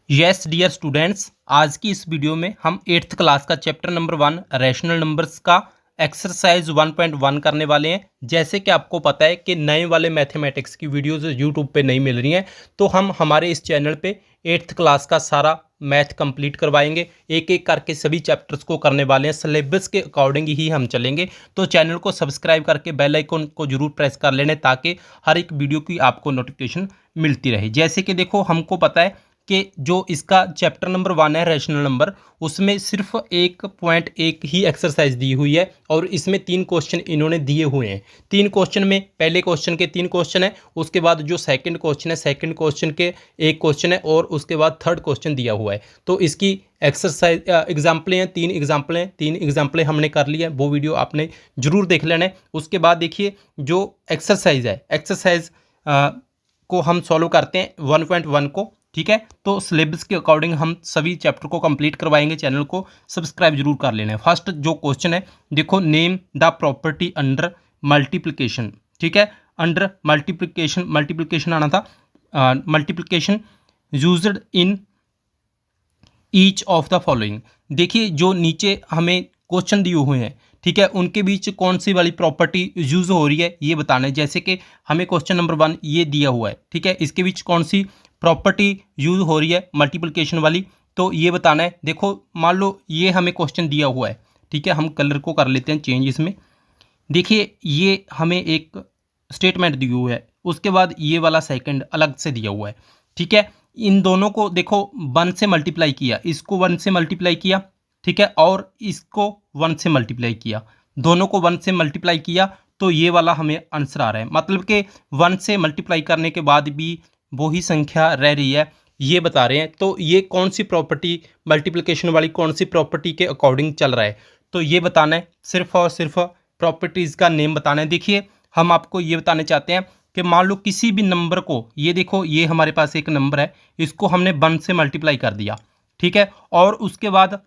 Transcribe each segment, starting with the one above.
Yes dear students, आज की इस वीडियो में हम 8th क्लास का चैप्टर नंबर 1 रैशनल नंबर्स का एक्सरसाइज 1.1 करने वाले हैं। जैसे कि आपको पता है कि नए वाले मैथमेटिक्स की वीडियोस यूट्यूब पे नहीं मिल रही हैं, तो हम हमारे इस चैनल पे 8th क्लास का सारा मैथ कंप्लीट करवाएंगे। एक एक करके सभी चैप्टर्स को करने वाले हैं, सिलेबस के अकॉर्डिंग ही हम चलेंगे। तो चैनल को सब्सक्राइब करके बेल आइकन को जरूर प्रेस कर लेना, ताकि हर एक वीडियो की आपको नोटिफिकेशन मिलती रहे। जैसे कि देखो, हमको पता है कि जो इसका चैप्टर नंबर 1 है रैशनल नंबर, उसमें सिर्फ 1.1 ही एक्सरसाइज दी हुई है और इसमें 3 क्वेश्चन इन्होंने दिए हुए हैं। 3 क्वेश्चन में पहले क्वेश्चन के 3 क्वेश्चन है, उसके बाद जो सेकंड क्वेश्चन है सेकंड क्वेश्चन के 1 क्वेश्चन है और उसके बाद थर्ड क्वेश्चन दिया हुआ है। तो इसकी एक्सरसाइज एग्जाम्पलें हैं, 3 एग्जाम्पलें हमने कर ली है, वो वीडियो आपने जरूर देख लेना है। उसके बाद देखिए, जो एक्सरसाइज है, एक्सरसाइज को हम सॉल्व करते हैं 1.1 को। ठीक है, तो सिलेबस के अकॉर्डिंग हम सभी चैप्टर को कंप्लीट करवाएंगे। चैनल को सब्सक्राइब जरूर कर लेना है। फर्स्ट जो क्वेश्चन है, देखो, name the property under multiplication. ठीक है, अंडर मल्टीप्लिकेशन आना था, multiplication used in each of the following. देखिए, जो नीचे हमें क्वेश्चन दिए हुए हैं, ठीक है, उनके बीच कौन सी वाली प्रॉपर्टी यूज हो रही है ये बताना है। जैसे कि हमें क्वेश्चन नंबर 1 ये दिया हुआ है, ठीक है, इसके बीच कौन सी प्रॉपर्टी यूज हो रही है मल्टीप्लिकेशन वाली, तो ये बताना है। देखो, मान लो ये हमें क्वेश्चन दिया हुआ है, ठीक है, हम कलर को कर लेते हैं चेंज इसमें। देखिए, ये हमें एक स्टेटमेंट दी हुई है, उसके बाद ये वाला सेकंड अलग से दिया हुआ है। ठीक है, इन दोनों को देखो 1 से मल्टीप्लाई किया, इसको 1 से मल्टीप्लाई किया, ठीक है, और इसको 1 से मल्टीप्लाई किया, दोनों को 1 से मल्टीप्लाई किया, तो ये वाला हमें आंसर आ रहा है। मतलब कि 1 से मल्टीप्लाई करने के बाद भी वही संख्या रह रही है, ये बता रहे हैं। तो ये कौन सी प्रॉपर्टी, मल्टीप्लिकेशन वाली कौन सी प्रॉपर्टी के अकॉर्डिंग चल रहा है, तो ये बताना है। सिर्फ और सिर्फ प्रॉपर्टीज़ का नेम बताना है। देखिए, हम आपको ये बताने चाहते हैं कि मान लो किसी भी नंबर को, ये देखो, ये हमारे पास एक नंबर है, इसको हमने 1 से मल्टीप्लाई कर दिया, ठीक है, और उसके बाद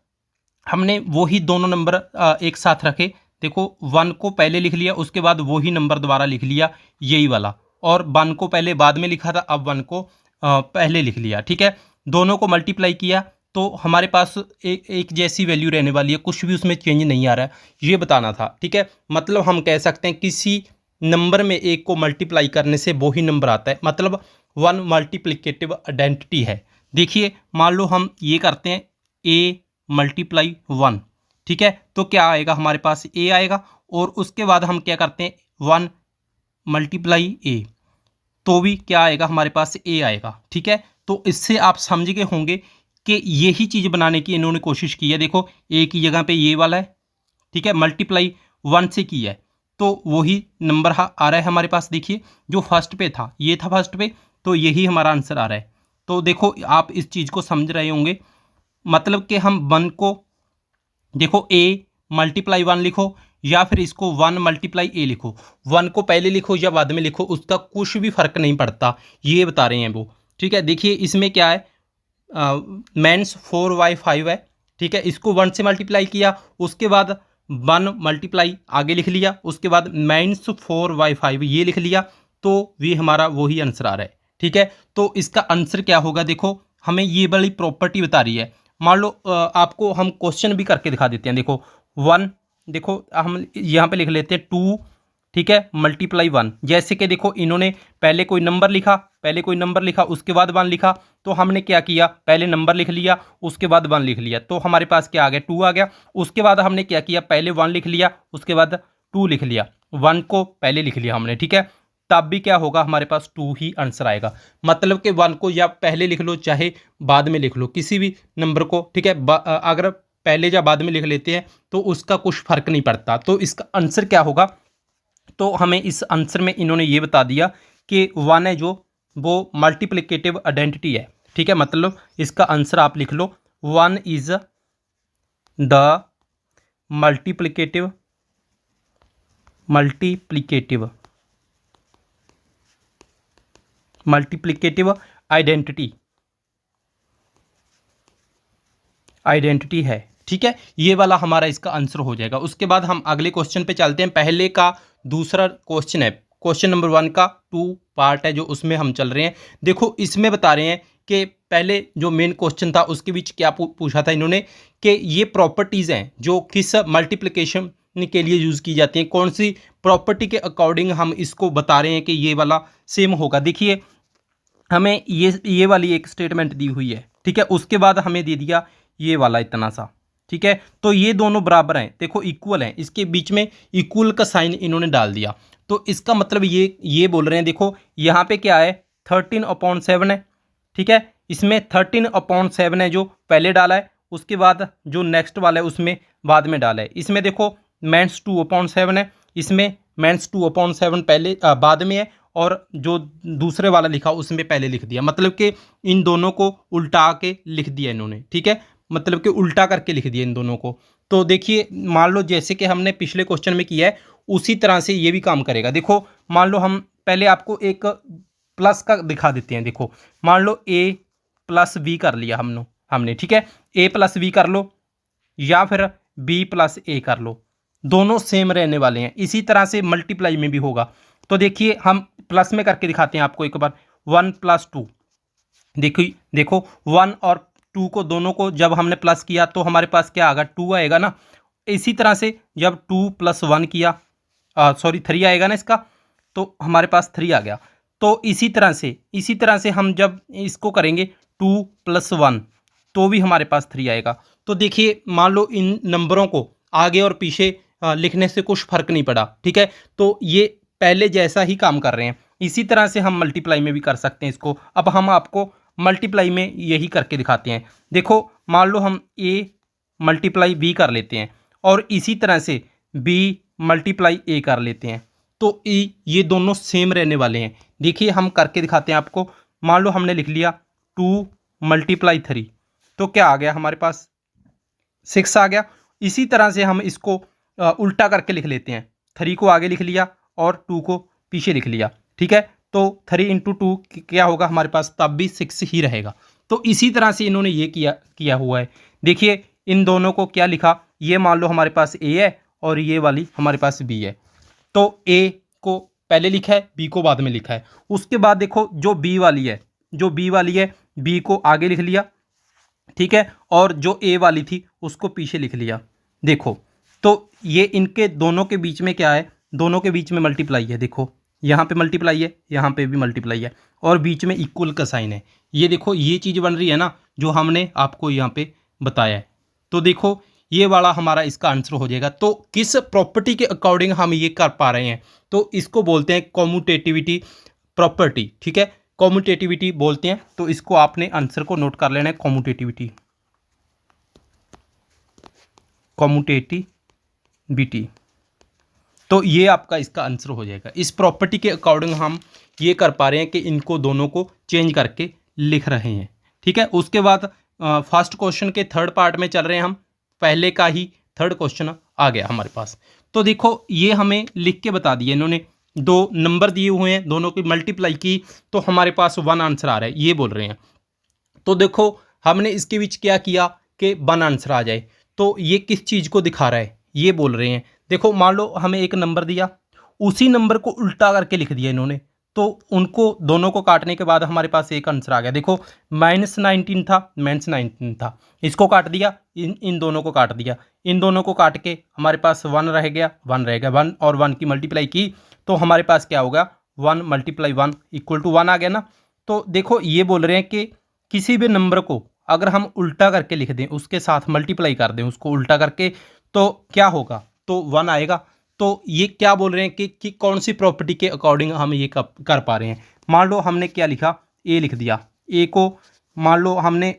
हमने वही दोनों नंबर एक साथ रखे। देखो, 1 को पहले लिख लिया, उसके बाद वही नंबर दोबारा लिख लिया, यही वाला, और 1 को पहले बाद में लिखा था, अब 1 को पहले लिख लिया। ठीक है, दोनों को मल्टीप्लाई किया तो हमारे पास एक जैसी वैल्यू रहने वाली है, कुछ भी उसमें चेंज नहीं आ रहा है, ये बताना था। ठीक है, मतलब हम कह सकते हैं किसी नंबर में एक को मल्टीप्लाई करने से वही नंबर आता है, मतलब 1 मल्टीप्लिकेटिव आइडेंटिटी है। देखिए, मान लो हम ये करते हैं a मल्टीप्लाई 1, ठीक है, तो क्या आएगा हमारे पास, a आएगा, और उसके बाद हम क्या करते हैं 1 मल्टीप्लाई a, तो भी क्या आएगा हमारे पास, a आएगा। ठीक है, तो इससे आप समझ गए होंगे कि यही चीज़ बनाने की इन्होंने कोशिश की है। देखो, a की जगह पे ये वाला है, ठीक है, मल्टीप्लाई 1 से की है, तो वही नंबर आ रहा है हमारे पास। देखिए, जो फर्स्ट पे था, ये था फर्स्ट पे, तो यही हमारा आंसर आ रहा है। तो देखो, आप इस चीज़ को समझ रहे होंगे, मतलब कि हम 1 को, देखो, a मल्टीप्लाई 1 लिखो या फिर इसको 1 मल्टीप्लाई a लिखो, 1 को पहले लिखो या बाद में लिखो, उसका कुछ भी फर्क नहीं पड़ता, ये बता रहे हैं वो। ठीक है, देखिए, इसमें क्या है, माइनस 4y5 है, ठीक है, इसको 1 से मल्टीप्लाई किया, उसके बाद 1 मल्टीप्लाई आगे लिख लिया, उसके बाद माइनस 4y5 ये लिख लिया, तो ये हमारा वही आंसर आ रहा है। ठीक है, तो इसका आंसर क्या होगा, देखो, हमें ये वाली प्रॉपर्टी बता रही है। मान लो आपको हम क्वेश्चन भी करके दिखा देते हैं। देखो, 1, देखो, हम यहाँ पे लिख लेते हैं 2, ठीक है, मल्टीप्लाई 1। जैसे कि देखो, इन्होंने पहले कोई नंबर लिखा, उसके बाद 1 लिखा, तो हमने क्या किया, पहले नंबर लिख लिया, उसके बाद 1 लिख लिया, तो हमारे पास क्या आ गया, 2 आ गया। उसके बाद हमने क्या किया, पहले 1 लिख लिया, उसके बाद 2 लिख लिया, 1 को पहले लिख लिया हमने, ठीक है, तब भी क्या होगा, हमारे पास 2 ही आंसर आएगा। मतलब कि 1 को या पहले लिख लो चाहे बाद में लिख लो, किसी भी नंबर को, ठीक है, अगर पहले या बाद में लिख लेते हैं तो उसका कुछ फर्क नहीं पड़ता। तो इसका आंसर क्या होगा, तो हमें इस आंसर में इन्होंने ये बता दिया कि 1 है जो, वो मल्टीप्लिकेटिव आइडेंटिटी है। ठीक है, मतलब इसका आंसर आप लिख लो, 1 इज द मल्टीप्लिकेटिव आइडेंटिटी है। ठीक है, ये वाला हमारा इसका आंसर हो जाएगा। उसके बाद हम अगले क्वेश्चन पे चलते हैं। पहले का दूसरा क्वेश्चन है, क्वेश्चन नंबर 1 का 2 पार्ट है जो उसमें हम चल रहे हैं। देखो, इसमें बता रहे हैं कि पहले जो मेन क्वेश्चन था उसके बीच क्या पूछा था इन्होंने कि ये प्रॉपर्टीज़ हैं जो किस मल्टीप्लिकेशन के लिए यूज़ की जाती हैं, कौन सी प्रॉपर्टी के अकॉर्डिंग हम इसको बता रहे हैं कि ये वाला सेम होगा। देखिए हमें ये वाली एक स्टेटमेंट दी हुई है, ठीक है, उसके बाद हमें दे दिया ये वाला इतना सा, ठीक है, तो ये दोनों बराबर हैं, देखो इक्वल हैं, इसके बीच में इक्वल का साइन इन्होंने डाल दिया। तो इसका मतलब ये बोल रहे हैं, देखो यहाँ पे क्या है 13/7 है, ठीक है, इसमें 13/7 है जो पहले डाला है, उसके बाद जो नेक्स्ट वाला है उसमें बाद में डाला है। इसमें देखो माइनस 2/7 है, इसमें माइनस 2/7 पहले बाद में है, और जो दूसरे वाला लिखा उसमें पहले लिख दिया, मतलब कि इन दोनों को उल्टा के लिख दिया इन्होंने, ठीक है, मतलब कि उल्टा करके लिख दिया इन दोनों को। तो देखिए मान लो जैसे कि हमने पिछले क्वेश्चन में किया है उसी तरह से ये भी काम करेगा। देखो मान लो हम पहले आपको एक प्लस का दिखा देते हैं। देखो मान लो a + b कर लिया हमने, ठीक है, a + b कर लो या फिर b + a कर लो, दोनों सेम रहने वाले हैं। इसी तरह से मल्टीप्लाई में भी होगा। तो देखिए हम प्लस में करके दिखाते हैं आपको एक बार, 1 + 2, देखो 1 और 2 को दोनों को जब हमने प्लस किया तो हमारे पास क्या आएगा, 2 आएगा ना। इसी तरह से जब 2 + 1 किया, 3 आएगा ना इसका, तो हमारे पास 3 आ गया। तो इसी तरह से हम जब इसको करेंगे 2 + 1 तो भी हमारे पास 3 आएगा। तो देखिए मान लो इन नंबरों को आगे और पीछे लिखने से कुछ फर्क नहीं पड़ा, ठीक है, तो ये पहले जैसा ही काम कर रहे हैं। इसी तरह से हम मल्टीप्लाई में भी कर सकते हैं इसको। अब हम आपको मल्टीप्लाई में यही करके दिखाते हैं। देखो मान लो हम a × b कर लेते हैं और इसी तरह से b × a कर लेते हैं, तो ये दोनों सेम रहने वाले हैं। देखिए हम करके दिखाते हैं आपको। मान लो हमने लिख लिया 2 × 3, तो क्या आ गया हमारे पास, 6 आ गया। इसी तरह से हम इसको उल्टा करके लिख लेते हैं, 3 को आगे लिख लिया और 2 को पीछे लिख लिया, ठीक है, तो 3 × 2 क्या होगा हमारे पास, तब भी 6 ही रहेगा। तो इसी तरह से इन्होंने ये किया हुआ है। देखिए इन दोनों को क्या लिखा, ये मान लो हमारे पास a है और ये वाली हमारे पास b है, तो a को पहले लिखा है, b को बाद में लिखा है। उसके बाद देखो जो b वाली है b को आगे लिख लिया, ठीक है, और जो a वाली थी उसको पीछे लिख लिया। देखो तो ये इनके दोनों के बीच में क्या है, दोनों के बीच में मल्टीप्लाई है। देखो यहाँ पे मल्टीप्लाई है, यहाँ पे भी मल्टीप्लाई है, और बीच में इक्वल का साइन है। ये देखो ये चीज़ बन रही है ना जो हमने आपको यहाँ पे बताया है। तो देखो ये वाला हमारा इसका आंसर हो जाएगा। तो किस प्रॉपर्टी के अकॉर्डिंग हम ये कर पा रहे हैं, तो इसको बोलते हैं कॉम्यूटेटिविटी प्रॉपर्टी, ठीक है, कॉम्यूटेटिविटी बोलते हैं। तो इसको आपने आंसर को नोट कर लेना है, कॉम्यूटेटिविटी। तो ये आपका इसका आंसर हो जाएगा। इस प्रॉपर्टी के अकॉर्डिंग हम ये कर पा रहे हैं कि इनको दोनों को चेंज करके लिख रहे हैं, ठीक है। उसके बाद फर्स्ट क्वेश्चन के थर्ड पार्ट में चल रहे हैं हम, पहले का ही थर्ड क्वेश्चन आ गया हमारे पास। तो देखो ये हमें लिख के बता दिया इन्होंने, 2 नंबर दिए हुए हैं, दोनों की मल्टीप्लाई की तो हमारे पास 1 आंसर आ रहा है, ये बोल रहे हैं। तो देखो हमने इसके बीच क्या किया कि 1 आंसर आ जाए। तो ये किस चीज़ को दिखा रहा है, ये बोल रहे हैं। देखो मान लो हमें एक नंबर दिया, उसी नंबर को उल्टा करके लिख दिया इन्होंने, तो उनको दोनों को काटने के बाद हमारे पास एक आंसर आ गया। देखो -19 था, इसको काट दिया, इन दोनों को काट दिया, इन दोनों को काट के हमारे पास 1 रह गया, 1 और 1 की मल्टीप्लाई की तो हमारे पास क्या होगा, 1 × 1 = 1 आ गया ना। तो देखो ये बोल रहे हैं कि किसी भी नंबर को अगर हम उल्टा करके लिख दें, उसके साथ मल्टीप्लाई कर दें उसको उल्टा करके, तो क्या होगा, तो 1 आएगा। तो ये क्या बोल रहे हैं कि कौन सी प्रॉपर्टी के अकॉर्डिंग हम ये कर पा रहे हैं। मान लो हमने क्या लिखा, ए लिख दिया, ए को मान लो हमने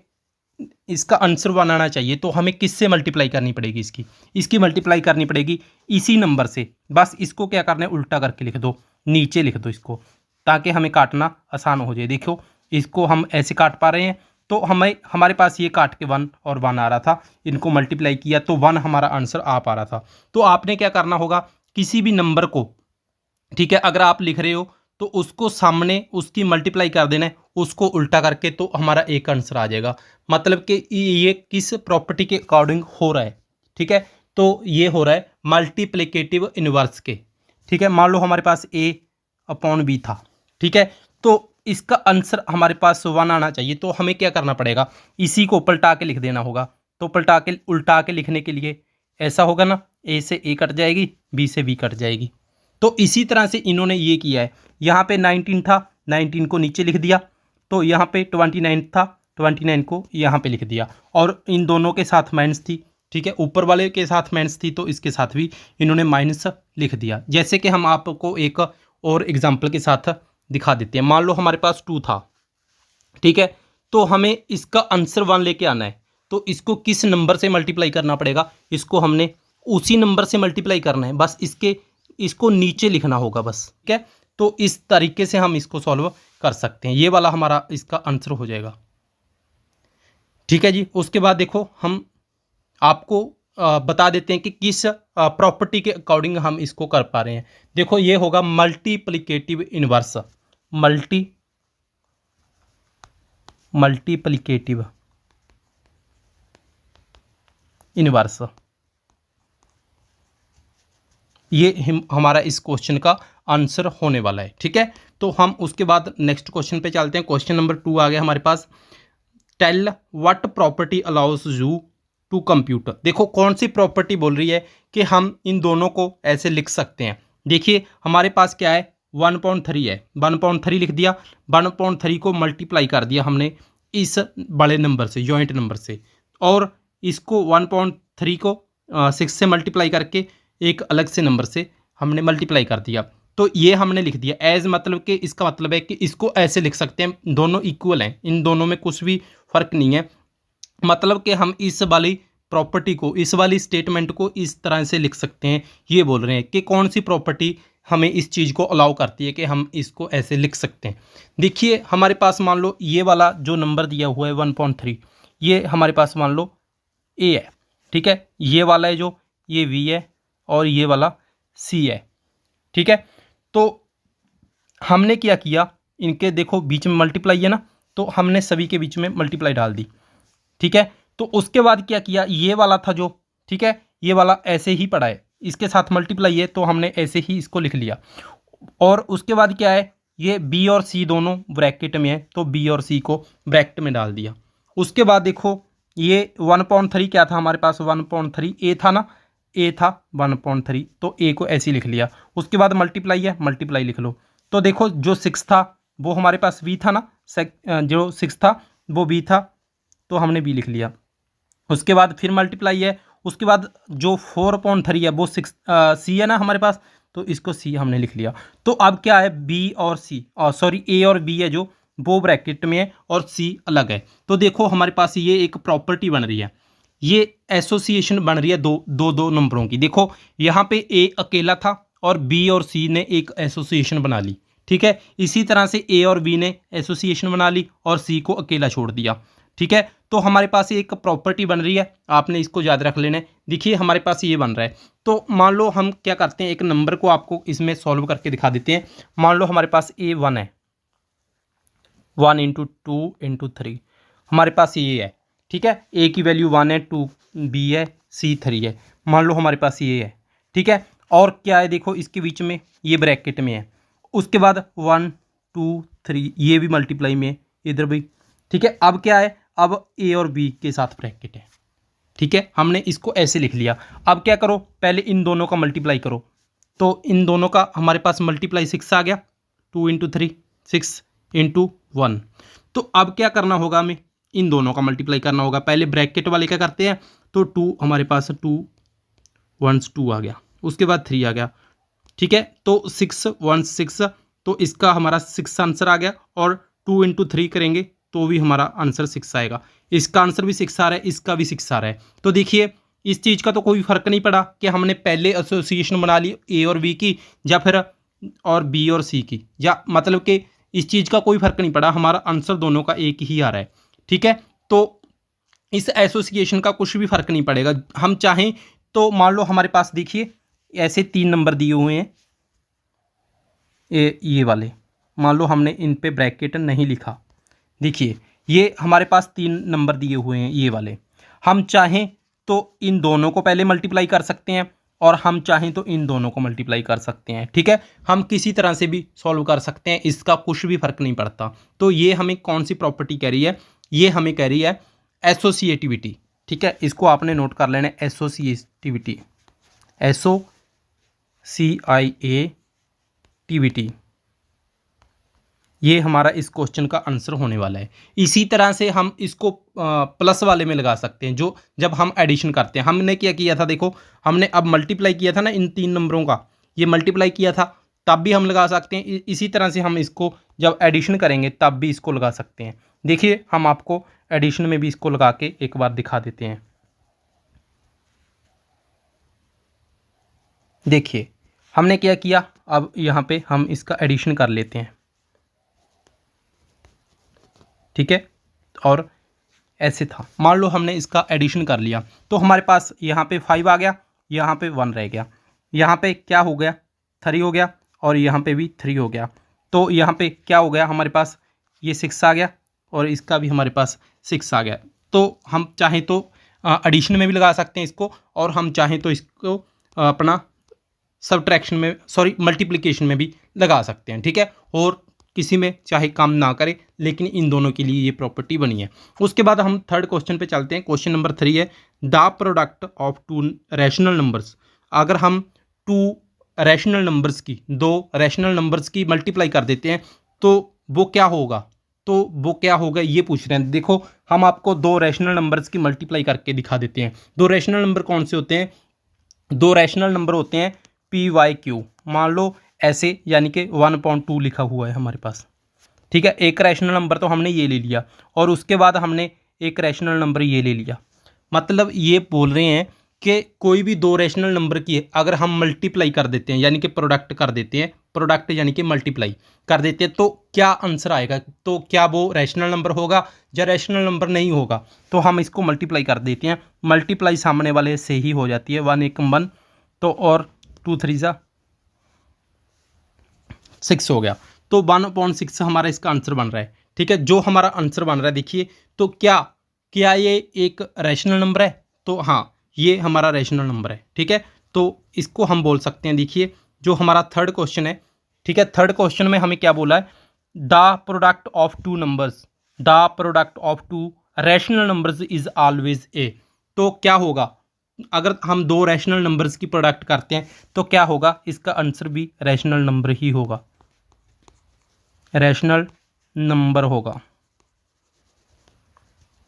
इसका आंसर बनाना चाहिए तो हमें किससे मल्टीप्लाई करनी पड़ेगी, इसकी मल्टीप्लाई करनी पड़ेगी इसी नंबर से। बस इसको क्या करना है, उल्टा करके लिख दो, नीचे लिख दो इसको, ताकि हमें काटना आसान हो जाए। देखो इसको हम ऐसे काट पा रहे हैं, तो हमारे पास ये काट के 1 और 1 आ रहा था, इनको मल्टीप्लाई किया तो 1 हमारा आंसर आ पा रहा था। तो आपने क्या करना होगा, किसी भी नंबर को, ठीक है, अगर आप लिख रहे हो तो उसको सामने उसकी मल्टीप्लाई कर देना है, उसको उल्टा करके, तो हमारा एक आंसर आ जाएगा। मतलब कि ये किस प्रॉपर्टी के अकॉर्डिंग हो रहा है, ठीक है, तो ये हो रहा है मल्टीप्लिकेटिव इनवर्स के, ठीक है। मान लो हमारे पास a/b था, ठीक है, तो इसका आंसर हमारे पास 1 आना चाहिए। तो हमें क्या करना पड़ेगा, इसी को पलटा के लिख देना होगा। तो पलटा के उल्टा के लिखने के लिए ऐसा होगा ना, ए से ए कट जाएगी, बी से बी कट जाएगी। तो इसी तरह से इन्होंने ये किया है। यहाँ पे 19 था, 19 को नीचे लिख दिया। तो यहाँ पे 29 था, 29 को यहाँ पे लिख दिया। और इन दोनों के साथ माइनस थी, ठीक है, ऊपर वाले के साथ माइनस थी, तो इसके साथ भी इन्होंने माइनस लिख दिया। जैसे कि हम आपको एक और एग्जाम्पल के साथ दिखा देते हैं। मान लो हमारे पास 2 था, ठीक है, तो हमें इसका आंसर 1 लेके आना है। तो इसको किस नंबर से मल्टीप्लाई करना पड़ेगा, इसको हमने उसी नंबर से मल्टीप्लाई करना है, बस इसको नीचे लिखना होगा बस, ठीक है। तो इस तरीके से हम इसको सॉल्व कर सकते हैं। ये वाला हमारा इसका आंसर हो जाएगा, ठीक है जी। उसके बाद देखो हम आपको बता देते हैं कि किस प्रॉपर्टी के अकॉर्डिंग हम इसको कर पा रहे हैं। देखो ये होगा मल्टीप्लिकेटिव इनवर्स, मल्टीप्लिकेटिव इनवर्स। ये हमारा इस क्वेश्चन का आंसर होने वाला है, ठीक है। तो हम उसके बाद नेक्स्ट क्वेश्चन पे चलते हैं। क्वेश्चन नंबर 2 आ गया हमारे पास। Tell what property allows you to compute. देखो कौन सी प्रॉपर्टी बोल रही है कि हम इन दोनों को ऐसे लिख सकते हैं। देखिए हमारे पास क्या है, 1/3 है, 1/3 लिख दिया। 1/3 को मल्टीप्लाई कर दिया हमने इस बड़े नंबर से, जॉइंट नंबर से, और इसको 1/3 को 6 से मल्टीप्लाई करके एक अलग से नंबर से हमने मल्टीप्लाई कर दिया। तो ये हमने लिख दिया एज, मतलब कि इसका मतलब है कि इसको ऐसे लिख सकते हैं, दोनों इक्वल हैं, इन दोनों में कुछ भी फर्क नहीं है। मतलब कि हम इस वाली प्रॉपर्टी को, इस वाली स्टेटमेंट को इस तरह से लिख सकते हैं। ये बोल रहे हैं कि कौन सी प्रॉपर्टी हमें इस चीज़ को अलाउ करती है कि हम इसको ऐसे लिख सकते हैं। देखिए हमारे पास मान लो ये वाला जो नंबर दिया हुआ है 1/3, ये हमारे पास मान लो ए है, ठीक है। ये वाला है जो, ये वी है, और ये वाला सी है, ठीक है। तो हमने क्या किया, इनके देखो बीच में मल्टीप्लाई है ना, तो हमने सभी के बीच में मल्टीप्लाई डाल दी, ठीक है। तो उसके बाद क्या किया, ये वाला था जो, ठीक है, ये वाला ऐसे ही पड़ा है, इसके साथ मल्टीप्लाई है, तो हमने ऐसे ही इसको लिख लिया। और उसके बाद क्या है, ये बी और सी दोनों ब्रैकेट में है, तो बी और सी को ब्रैकेट में डाल दिया। उसके बाद देखो ये 1/3 क्या था हमारे पास, 1/3 ए था ना, ए था 1/3, तो ए को ऐसे ही लिख लिया। उसके बाद मल्टीप्लाई है, मल्टीप्लाई लिख लो। तो देखो जो 6 था वो हमारे पास बी था ना, जो 6 था वो बी था, तो हमने बी लिख लिया। उसके बाद फिर मल्टीप्लाई है, उसके बाद जो 4/3 है वो 6 सी है ना हमारे पास, तो इसको सी हमने लिख लिया। तो अब क्या है, बी और सी, सॉरी ए और बी है जो, वो ब्रैकेट में है और सी अलग है। तो देखो हमारे पास ये एक प्रॉपर्टी बन रही है, ये एसोसिएशन बन रही है दो नंबरों की। देखो यहाँ पे ए अकेला था और बी और सी ने एक एसोसिएशन बना ली, ठीक है। इसी तरह से ए और बी ने एसोसिएशन बना ली और सी को अकेला छोड़ दिया, ठीक है। तो हमारे पास एक प्रॉपर्टी बन रही है, आपने इसको याद रख लेना है। देखिए हमारे पास ये बन रहा है। तो मान लो हम क्या करते हैं, एक नंबर को आपको इसमें सॉल्व करके दिखा देते हैं। मान लो हमारे पास ए 1 है, 1 × 2 × 3 हमारे पास ये है, ठीक है। ए की वैल्यू 1 है, 2 बी है, सी 3 है। मान लो हमारे पास ये है, ठीक है। और क्या है, देखो इसके बीच में ये ब्रैकेट में है। उसके बाद 1 2 3 ये भी मल्टीप्लाई में है, इधर भी, ठीक है। अब क्या है, अब ए और बी के साथ ब्रैकेट है, ठीक है। हमने इसको ऐसे लिख लिया। अब क्या करो, पहले इन दोनों का मल्टीप्लाई करो। तो इन दोनों का हमारे पास मल्टीप्लाई 6 आ गया, 2 × 3 6 × 1। तो अब क्या करना होगा, हमें इन दोनों का मल्टीप्लाई करना होगा। पहले ब्रैकेट वाले क्या करते हैं, तो 2 हमारे पास 2 1s 2 आ गया, उसके बाद 3 आ गया, ठीक है। तो 6 1 6, तो इसका हमारा 6 आंसर आ गया। और 2 × 3 करेंगे तो भी हमारा आंसर 6 आएगा। इसका आंसर भी 6 आ रहा है, इसका भी 6 आ रहा है। तो देखिए इस चीज़ का तो कोई फर्क नहीं पड़ा कि हमने पहले एसोसिएशन बना ली ए और बी की, या फिर और बी और सी की, या मतलब कि इस चीज़ का कोई फर्क नहीं पड़ा, हमारा आंसर दोनों का एक ही आ रहा है, ठीक है। तो इस एसोसिएशन का कुछ भी फर्क नहीं पड़ेगा। हम चाहें तो मान लो हमारे पास देखिए ऐसे 3 नंबर दिए हुए हैं, ये वाले, मान लो हमने इन पे ब्रैकेट नहीं लिखा। देखिए ये हमारे पास 3 नंबर दिए हुए हैं, ये वाले। हम चाहें तो इन दोनों को पहले मल्टीप्लाई कर सकते हैं, और हम चाहें तो इन दोनों को मल्टीप्लाई कर सकते हैं। ठीक है, हम किसी तरह से भी सॉल्व कर सकते हैं, इसका कुछ भी फर्क नहीं पड़ता। तो ये हमें कौन सी प्रॉपर्टी कह रही है, ये हमें कह रही है एसोसिएटिविटी। ठीक है, इसको आपने नोट कर लेना, एसोसिएटिविटी, एसोसिएटिविटी, ये हमारा इस क्वेश्चन का आंसर होने वाला है। इसी तरह से हम इसको प्लस वाले में लगा सकते हैं, जो जब हम एडिशन करते हैं। हमने क्या किया था, देखो हमने अब मल्टीप्लाई किया था ना, इन 3 नंबरों का ये मल्टीप्लाई किया था, तब भी हम लगा सकते हैं। इसी तरह से हम इसको जब एडिशन करेंगे तब भी इसको लगा सकते हैं। देखिए, हम आपको एडिशन में भी इसको लगा के एक बार दिखा देते हैं। देखिए हमने क्या किया, अब यहाँ पे हम इसका एडिशन कर लेते हैं। ठीक है, और ऐसे था, मान लो हमने इसका एडिशन कर लिया, तो हमारे पास यहाँ पे 5 आ गया, यहाँ पे 1 रह गया, यहाँ पे क्या हो गया 3 हो गया, और यहाँ पे भी 3 हो गया। तो यहाँ पे क्या हो गया, हमारे पास ये 6 आ गया, और इसका भी हमारे पास 6 आ गया। तो हम चाहें तो एडिशन में भी लगा सकते हैं इसको, और हम चाहें तो इसको अपना सब्ट्रैक्शन में, सॉरी मल्टीप्लिकेशन में भी लगा सकते हैं। ठीक है, और किसी में चाहे काम ना करे, लेकिन इन दोनों के लिए ये प्रॉपर्टी बनी है। उसके बाद हम थर्ड क्वेश्चन पे चलते हैं। क्वेश्चन नंबर 3 है, the product of 2 rational numbers. अगर हम 2 रैशनल नंबर्स की, 2 रैशनल नंबर्स की मल्टीप्लाई कर देते हैं तो वो क्या होगा, तो वो क्या होगा ये पूछ रहे हैं। देखो हम आपको 2 रैशनल नंबर्स की मल्टीप्लाई करके दिखा देते हैं। 2 रैशनल नंबर कौन से होते हैं, 2 रैशनल नंबर होते हैं PYQ। मान लो ऐसे, यानी कि 1/2 लिखा हुआ है हमारे पास। ठीक है, एक रैशनल नंबर तो हमने ये ले लिया, और उसके बाद हमने एक रैशनल नंबर ये ले लिया। मतलब ये बोल रहे हैं कि कोई भी 2 रैशनल नंबर की अगर हम मल्टीप्लाई कर देते हैं, यानी कि प्रोडक्ट कर देते हैं, प्रोडक्ट यानी कि मल्टीप्लाई कर देते हैं, तो क्या आंसर आएगा, तो क्या वो रैशनल नंबर होगा या रैशनल नंबर नहीं होगा। तो हम इसको मल्टीप्लाई कर देते हैं, मल्टीप्लाई सामने वाले से ही हो जाती है, 1 एकम 1, तो और 2 3 जा 6 हो गया। तो 1/6 हमारा इसका आंसर बन रहा है। ठीक है, जो हमारा आंसर बन रहा है, देखिए तो क्या क्या ये एक रैशनल नंबर है, तो हाँ ये हमारा रैशनल नंबर है। ठीक है, तो इसको हम बोल सकते हैं, देखिए जो हमारा थर्ड क्वेश्चन है। ठीक है, थर्ड क्वेश्चन में हमें क्या बोला है, the product of 2 numbers, the product of 2 rational numbers is always a. तो क्या होगा, अगर हम 2 रैशनल नंबर्स की प्रोडक्ट करते हैं तो क्या होगा, इसका आंसर भी रैशनल नंबर ही होगा, रैशनल नंबर होगा।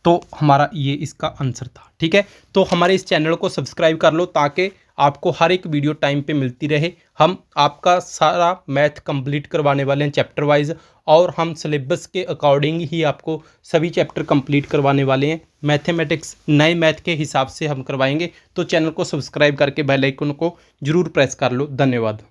तो हमारा ये इसका आंसर था। ठीक है, तो हमारे इस चैनल को सब्सक्राइब कर लो ताकि आपको हर एक वीडियो टाइम पे मिलती रहे। हम आपका सारा मैथ कंप्लीट करवाने वाले हैं चैप्टर वाइज, और हम सिलेबस के अकॉर्डिंग ही आपको सभी चैप्टर कंप्लीट करवाने वाले हैं। मैथमेटिक्स नए मैथ के हिसाब से हम करवाएंगे। तो चैनल को सब्सक्राइब करके बेल आइकन को जरूर प्रेस कर लो। धन्यवाद।